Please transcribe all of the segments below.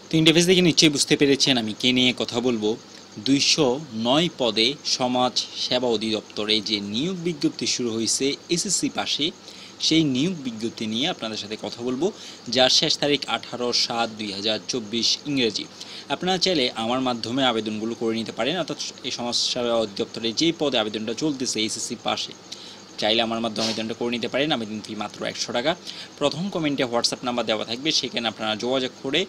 তো ইন্টারফেস দেখে নিশ্চয়ই বুঝতে পেরেছেন আমি কে নিয়ে কথা বলবো। 209 পদে সমাজ সেবা অধিদপ্তরে যে নিয়োগ বিজ্ঞপ্তি শুরু হয়েছে এসএসসি পাশে, সেই নিয়োগ বিজ্ঞপ্তি নিয়ে আপনাদের সাথে কথা বলবো, যার শেষ তারিখ 18/7/2024 ইংরেজি। আপনারা চাইলে আমার মাধ্যমে আবেদনগুলো করে নিতে পারেন, অর্থাৎ এই সমাজ সেবা অধিদপ্তরে যেই পদে আবেদনটা চলতেছে এসএসসি পাশে, চাইলে আমার মাধ্যমে আবেদনটা করে নিতে পারেন। আবেদন ফি মাত্র 100 টাকা। প্রথম কমেন্টে হোয়াটসঅ্যাপ নাম্বার দেওয়া থাকবে, সেখানে আপনারা যোগাযোগ করে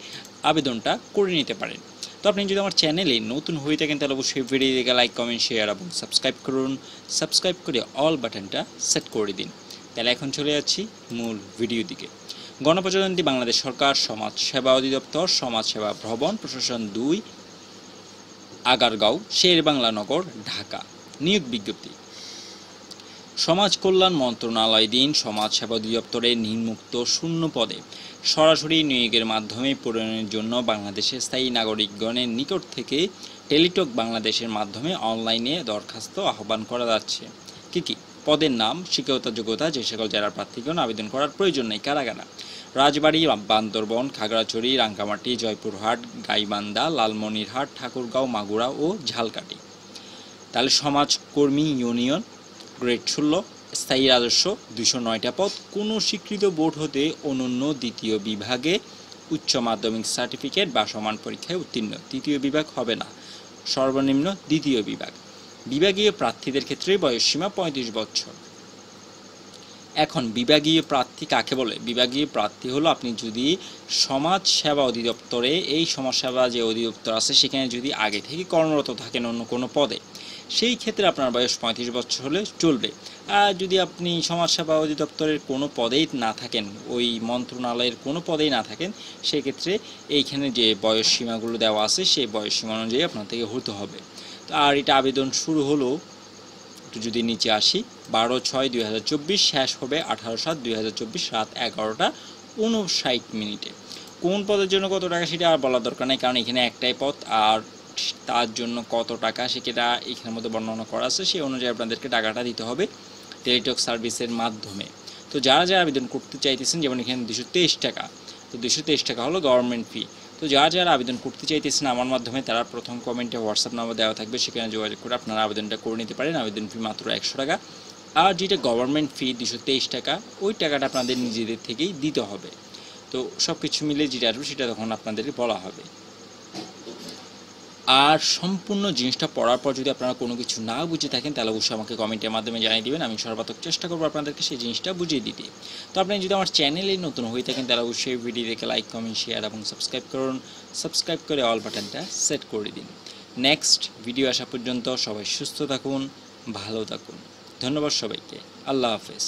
আবেদনটা করে নিতে পারেন। তো আপনি যদি আমার চ্যানেলে নতুন হয়ে থাকেন তাহলে অবশ্যই ভিডিও দেখে লাইক, কমেন্ট, শেয়ার এবং সাবস্ক্রাইব করুন। সাবস্ক্রাইব করে অল বাটনটা সেট করে দিন। তাহলে এখন চলে যাচ্ছি মূল ভিডিও দিকে। গণপ্রজাতন্ত্রী বাংলাদেশ সরকার সমাজ সেবা অধিদপ্তর, সমাজ সেবা ভবন, প্রশাসন 2, আগারগাঁও, শেরেবাংলা নগর, ঢাকা। নিয়োগ বিজ্ঞপ্তি। সমাজ কল্যাণ মন্ত্রণালয়াধীন সমাজ সেবা অধিদপ্তরে নিম্নোক্ত শূন্য পদে সরাসরি নিয়োগের মাধ্যমে পূরণের জন্য বাংলাদেশের স্থায়ী নাগরিকগণের নিকট থেকে টেলিটক বাংলাদেশের মাধ্যমে অনলাইনে দরখাস্ত আহ্বান করা যাচ্ছে। কী পদের নাম, শিক্ষাগত যোগ্যতা, যে সকল জেলার প্রার্থীগণ আবেদন করার প্রয়োজন নেই, কারা কারা: রাজবাড়ী, বান্দরবন, খাগড়াছড়ি, রাঙ্গামাটি, জয়পুরহাট, গাইবান্ধা, লালমনিরহাট, ঠাকুরগাঁও, মাগুরা ও ঝালকাঠি। তাহলে সমাজকর্মী ইউনিয়ন, গ্রেড 16, স্থায়ী রাজস্ব 209টা পদ। কোনো স্বীকৃত বোর্ড হতে অনন্য দ্বিতীয় বিভাগে উচ্চ মাধ্যমিক সার্টিফিকেট বা সমান পরীক্ষায় উত্তীর্ণ, তৃতীয় বিভাগ হবে না, সর্বনিম্ন দ্বিতীয় বিভাগ। বিভাগীয় প্রার্থীদের ক্ষেত্রে বয়সসীমা 35 বছর। এখন বিভাগীয় প্রার্থী কাকে বলে? বিভাগীয় প্রার্থী হলো আপনি যদি সমাজ সেবা অধিদপ্তরে, এই সমাজ সেবা যে অধিদপ্তর আছে সেখানে যদি আগে থেকে কর্মরত থাকেন অন্য কোনো পদে, সেই ক্ষেত্রে আপনার বয়স 35 বছর হলে চলবে। আর যদি আপনি সমাজ সেবা অধিদপ্তরের কোনো পদেই না থাকেন, ওই মন্ত্রণালয়ের কোনো পদেই না থাকেন, সেক্ষেত্রে এইখানে যে বয়স সীমাগুলো দেওয়া আছে সেই বয়স সীমা অনুযায়ী আপনার থেকে হতে হবে। তো আর এটা আবেদন শুরু হলো, একটু যদি নিচে আসি, 12/6/2024, শেষ হবে 18/7/2024 রাত 11:59। কোন পদের জন্য কত টাকা সেটা আর বলার দরকার নেই, কারণ এখানে একটাই পদ, আর তার জন্য কত টাকা সেটা এখানের মধ্যে বর্ণনা করা আছে, সেই অনুযায়ী আপনাদেরকে টাকাটা দিতে হবে টেলিটক সার্ভিসের মাধ্যমে। তো যারা যারা আবেদন করতে চাইতেছেন, যেমন এখানে 223 টাকা, তো 223 টাকা হলো গভর্নমেন্ট ফি। তো যারা যারা আবেদন করতে চাইতেছেন আমার মাধ্যমে, তারা প্রথম কমেন্টে হোয়াটসঅ্যাপ নাম্বার দেওয়া থাকবে, সেখানে যোগাযোগ করে আপনারা আবেদনটা করে নিতে পারেন। আবেদন ফি মাত্র 100 টাকা। আর যেটা গভর্নমেন্ট ফি 223 টাকা, ওই টাকাটা আপনাদের নিজেদের থেকেই দিতে হবে। তো সব কিছু মিলে যেটা আসবে সেটা তখন আপনাদেরকে বলা হবে। আর সম্পূর্ণ জিনিসটা পড়ার পর যদি আপনারা কোনো কিছু না বুঝে থাকেন তাহলে অবশ্যই আমাকে কমেন্টের মাধ্যমে জানিয়ে দেবেন, আমি সর্বাত্মক চেষ্টা করবো আপনাদেরকে সেই জিনিসটা বুঝিয়ে দিতে। তো আপনি যদি আমার চ্যানেলে নতুন হয়ে থাকেন তাহলে অবশ্যই ভিডিও দেখে লাইক, কমেন্ট, শেয়ার এবং সাবস্ক্রাইব করুন। সাবস্ক্রাইব করে অল বাটনটা সেট করে দিন। নেক্সট ভিডিও আসা পর্যন্ত সবাই সুস্থ থাকুন, ভালো থাকুন। ধন্যবাদ সবাইকে। আল্লাহ হাফেজ।